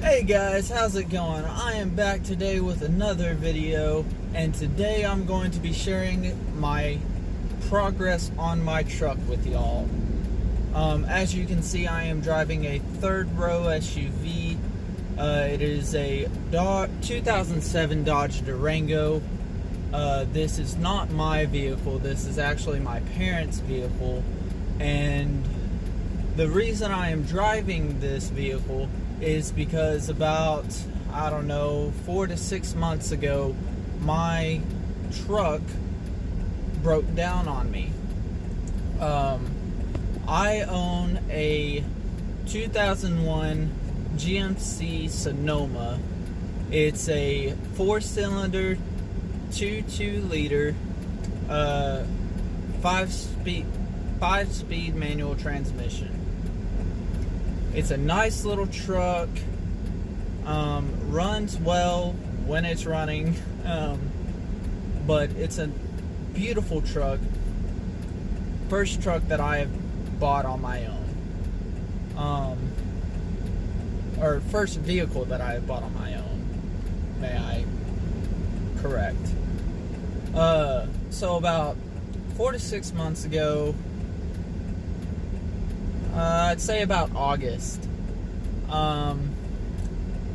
Hey guys, how's it going? I am back today with another video, and today I'm going to be sharing my progress on my truck with y'all. As you can see, I am driving a third row SUV. It is a 2007 Dodge Durango. This is not my vehicle, this is actually my parents' vehicle, and the reason I am driving this vehicle is because about, I don't know, 4 to 6 months ago, my truck broke down on me. I own a 2001 GMC Sonoma. It's a 4-cylinder, 2.2-liter, 5-speed manual transmission. It's a nice little truck, runs well when it's running, but it's a beautiful truck. First truck that I have bought on my own, or first vehicle that I have bought on my own, may I correct. So about 4 to 6 months ago, I'd say about August,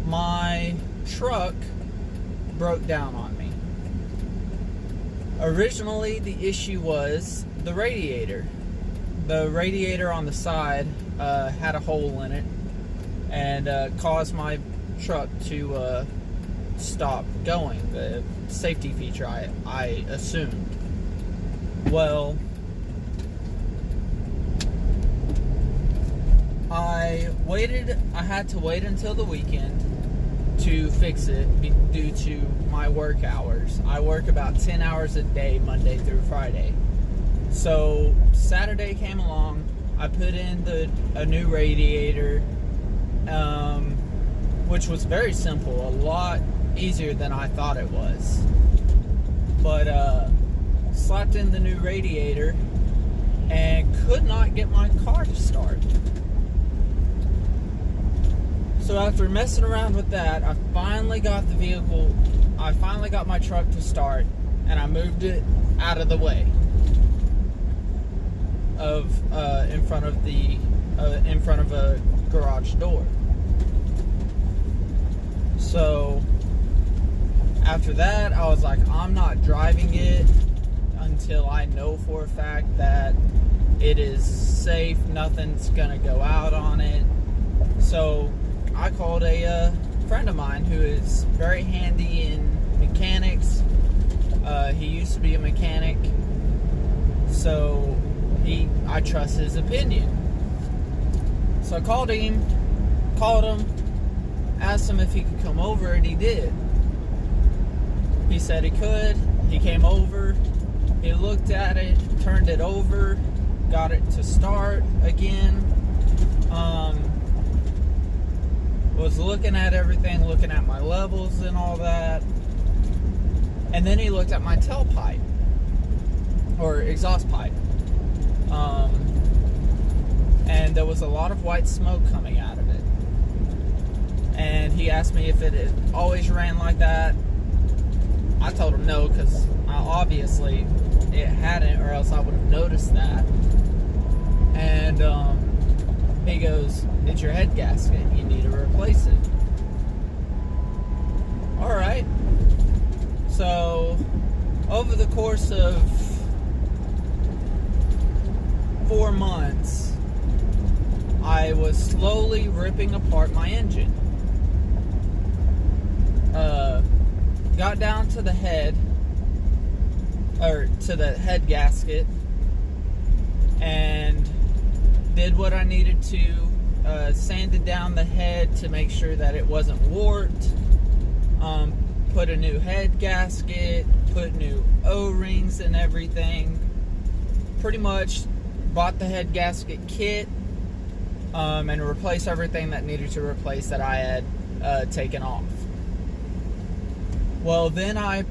my truck broke down on me. Originally, the issue was the radiator. The radiator on the side had a hole in it and caused my truck to stop going. The safety feature, I assumed. Well, I had to wait until the weekend to fix it due to my work hours. I work about 10 hours a day, Monday through Friday. So Saturday came along, I put in a new radiator, which was very simple, a lot easier than I thought it was. But slapped in the new radiator and could not get my car to start. So after messing around with that, I finally got my truck to start, and I moved it out of the way of in front of a garage door. So after that, I was like, I'm not driving it until I know for a fact that it is safe, nothing's gonna go out on it. So I called a friend of mine who is very handy in mechanics. He used to be a mechanic, so I trust his opinion. So I called him, asked him if he could come over, and he did. He said he could. He came over, he looked at it, turned it over, got it to start again. Was looking at everything, looking at my levels and all that. And then he looked at my tailpipe, or exhaust pipe. And there was a lot of white smoke coming out of it. And he asked me if it had always ran like that. I told him no, because obviously it hadn't, or else I would have noticed that. And he goes, "It's your head gasket, you need to replace it." Alright. So over the course of 4 months, I was slowly ripping apart my engine. Got down to the head, or to the head gasket, and did what I needed to, sanded down the head to make sure that it wasn't warped, put a new head gasket, put new O-rings and everything. Pretty much bought the head gasket kit, and replaced everything that needed to replace that I had taken off. Well, then I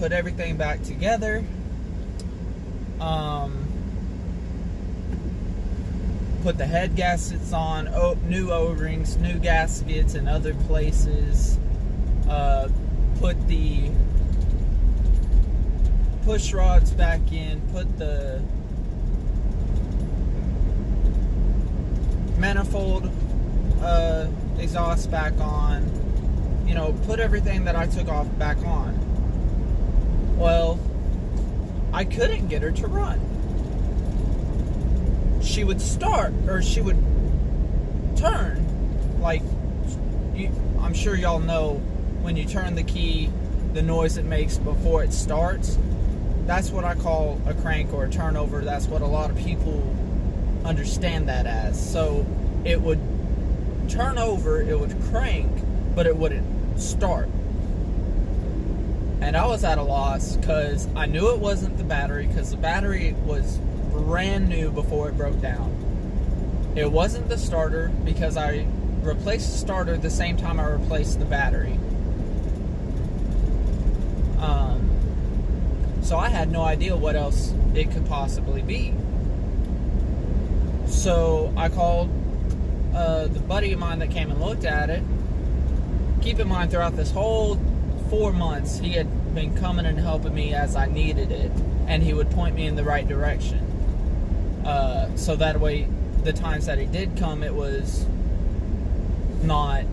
put everything back together, put the head gaskets on, new O-rings, new gaskets in other places, put the push rods back in, put the manifold exhaust back on, you know, put everything that I took off back on. Well, I couldn't get her to run. She would start, or she would turn, like, I'm sure y'all know when you turn the key, the noise it makes before it starts. That's what I call a crank or a turnover. That's what a lot of people understand that as. So it would turn over, it would crank, but it wouldn't start. And I was at a loss because I knew it wasn't the battery, because the battery was brand new before it broke down. It wasn't the starter, because I replaced the starter the same time I replaced the battery. So I had no idea what else it could possibly be. So I called the buddy of mine that came and looked at it. Keep in mind, throughout this whole 4 months, he had been coming and helping me as I needed it, and he would point me in the right direction. So that way, the times that he did come, it was not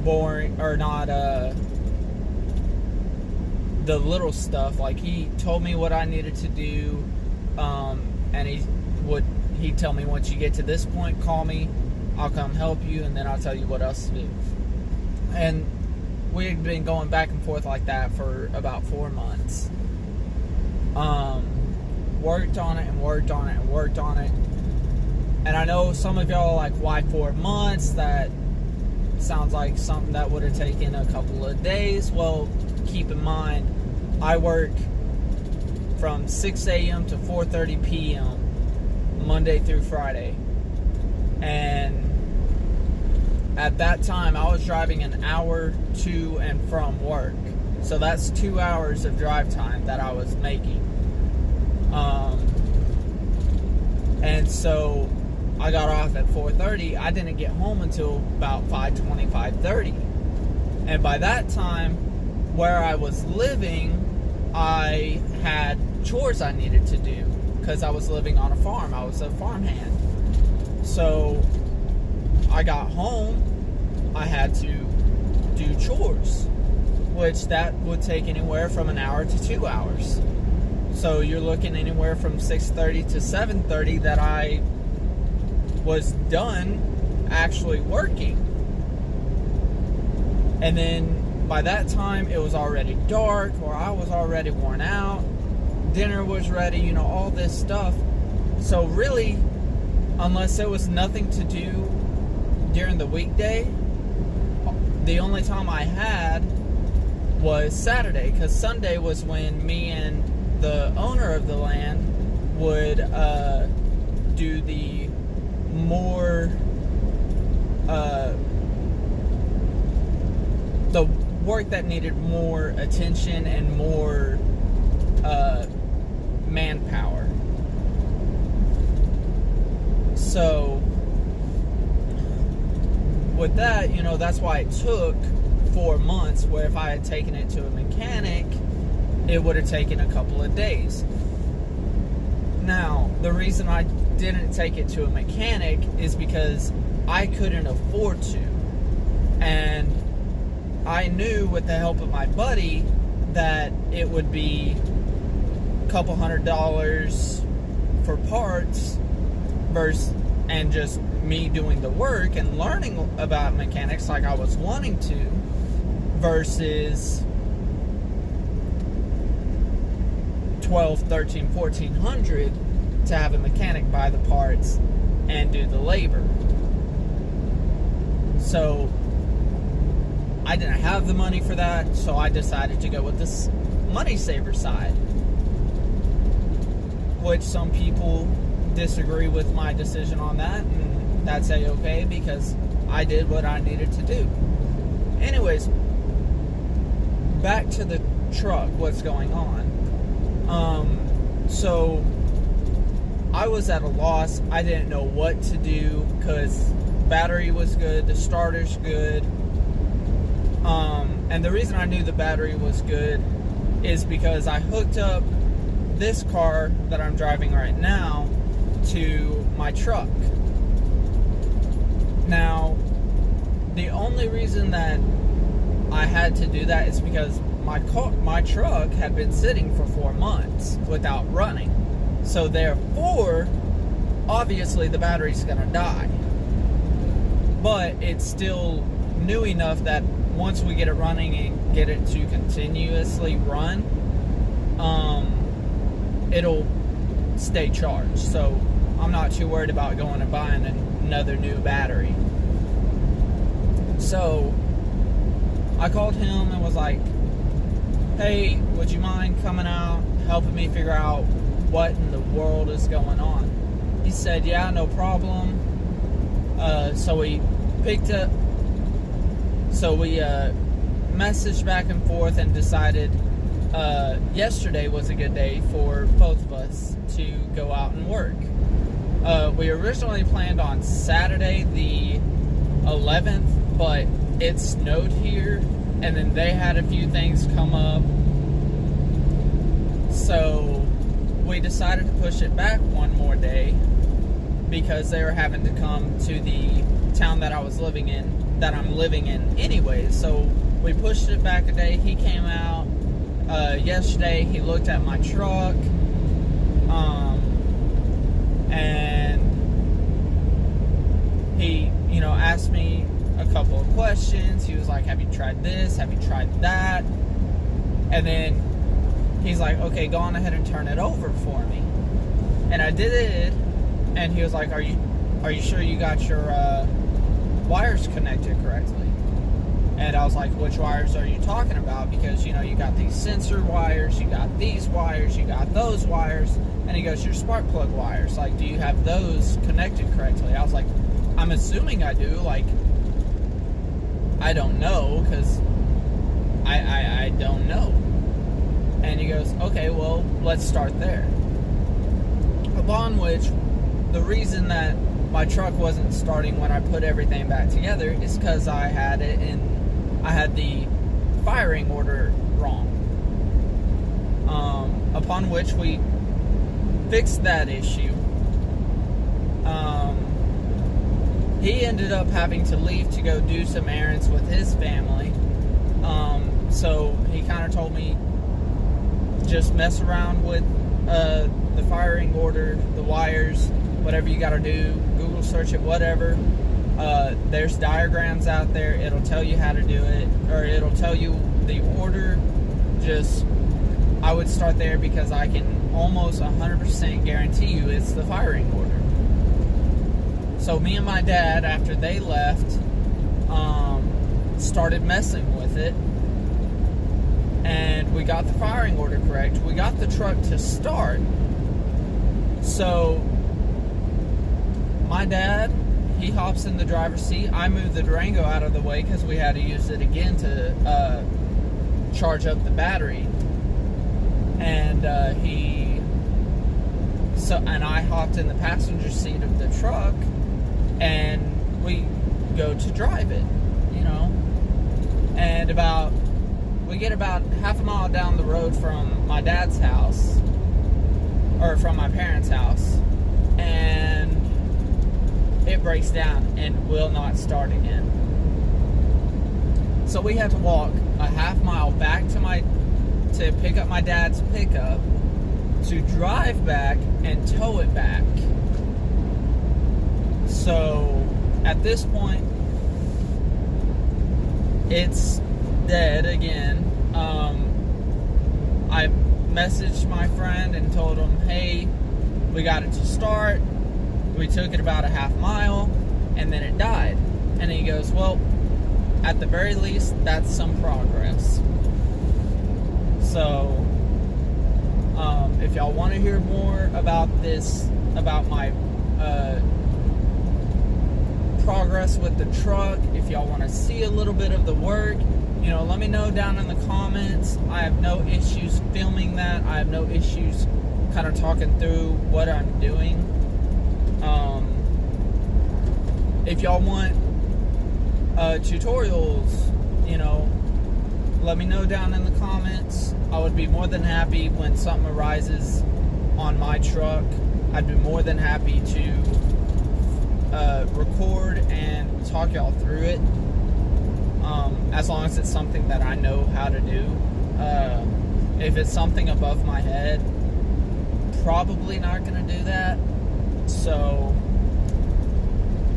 boring, or not the little stuff. Like, he told me what I needed to do, and he'd tell me, once you get to this point, call me, I'll come help you, and then I'll tell you what else to do. And we had been going back and forth like that for about 4 months. Worked on it and worked on it and worked on it. And I know some of y'all are like, why 4 months? That sounds like something that would have taken a couple of days. Well, keep in mind, I work from 6 a.m. to 4:30 p.m. Monday through Friday. And at that time, I was driving an hour to and from work. So that's 2 hours of drive time that I was making. And so I got off at 4:30. I didn't get home until about 5:20, 5:30. And by that time, where I was living, I had chores I needed to do, because I was living on a farm. I was a farmhand. So I got home, I had to do chores, which that would take anywhere from an hour to 2 hours. So you're looking anywhere from 6:30 to 7:30 that I was done actually working. And then by that time, it was already dark, or I was already worn out. Dinner was ready, you know, all this stuff. So really, unless there was nothing to do during the weekday, the only time I had was Saturday, because Sunday was when me and the owner of the land would do the more the work that needed more attention and more manpower. So with that, you know, that's why it took 4 months, where if I had taken it to a mechanic, it would have taken a couple of days. Now, the reason I didn't take it to a mechanic is because I couldn't afford to. And I knew, with the help of my buddy, that it would be a couple $100 for parts versus, and just me doing the work and learning about mechanics like I was wanting to, versus $1,200, $1,300, $1,400 to have a mechanic buy the parts and do the labor. So I didn't have the money for that, so I decided to go with this money saver side, which some people disagree with my decision on that, and that's a-okay, because I did what I needed to do. Anyways, back to the truck, what's going on. So I was at a loss. I didn't know what to do because battery was good, the starter's good. And the reason I knew the battery was good is because I hooked up this car that I'm driving right now to my truck. Now, the only reason that I had to do that is because my truck had been sitting for 4 months without running. So therefore, obviously the battery's gonna die. But it's still new enough that once we get it running and get it to continuously run, it'll stay charged. So I'm not too worried about going and buying another new battery. So I called him and was like, hey, would you mind coming out, helping me figure out what in the world is going on? He said, yeah, no problem. So we messaged back and forth and decided yesterday was a good day for both of us to go out and work. We originally planned on Saturday the 11th, but it snowed here, and then they had a few things come up. So we decided to push it back one more day because they were having to come to the town that I'm living in anyways. So we pushed it back a day. He came out yesterday. He looked at my truck, and he, asked me a couple of questions. He was like, have you tried this? Have you tried that? And then he's like, okay, go on ahead and turn it over for me. And I did it, and he was like, are you sure you got your wires connected correctly? And I was like, which wires are you talking about? Because, you got these sensor wires, you got these wires, you got those wires. And he goes, your spark plug wires, like, do you have those connected correctly? I was like, I'm assuming I do. Like, I don't know, because I don't know. And he goes, okay, well, let's start there. Upon which, the reason that my truck wasn't starting when I put everything back together is because I had the firing order wrong. Upon which we fixed that issue. He ended up having to leave to go do some errands with his family. So he kind of told me, just mess around with the firing order, the wires, whatever you got to do, Google search it, whatever. There's diagrams out there. It'll tell you how to do it, or it'll tell you the order. Just, I would start there because I can almost 100% guarantee you it's the firing order. So me and my dad, after they left, started messing with it, and we got the firing order correct. We got the truck to start. So my dad, he hops in the driver's seat. I moved the Durango out of the way because we had to use it again to charge up the battery. And and I hopped in the passenger seat of the truck, and we go to drive it, And we get about half a mile down the road from my dad's house, or from my parents' house, and it breaks down and will not start again. So we had to walk a half mile back to pick up my dad's pickup, to drive back and tow it back. So at this point, it's dead again. I messaged my friend and told him, hey, we got it to start. We took it about a half mile, and then it died. And he goes, well, at the very least, that's some progress. So, if y'all want to hear more about this, about my progress with the truck, if y'all want to see a little bit of the work, let me know down in the comments. I have no issues filming that. I have no issues kind of talking through what I'm doing. If y'all want tutorials, you know, let me know down in the comments. I would be more than happy when something arises on my truck. I'd be more than happy to record and talk y'all through it, as long as it's something that I know how to do. If it's something above my head, probably not gonna do that. So,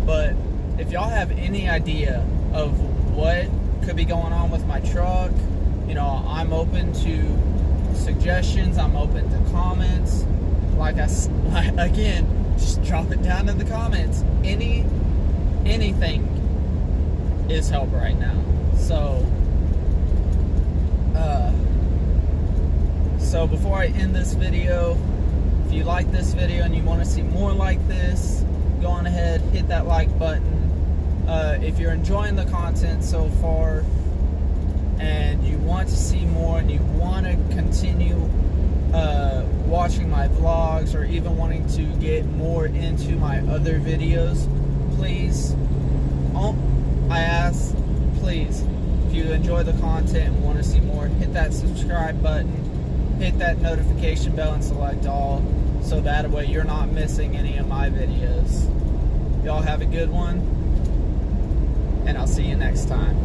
but if y'all have any idea of what could be going on with my truck, you know, I'm open to suggestions. I'm open to comments. Again, just drop it down in the comments. Anything is help right now. So before I end this video, if you like this video and you want to see more like this, go on ahead, hit that like button. If you're enjoying the content so far and you want to see more and you want to continue watching my vlogs, or even wanting to get more into my other videos, please, please, if you enjoy the content and want to see more, hit that subscribe button, hit that notification bell and select all, so that way you're not missing any of my videos. Y'all have a good one, and I'll see you next time.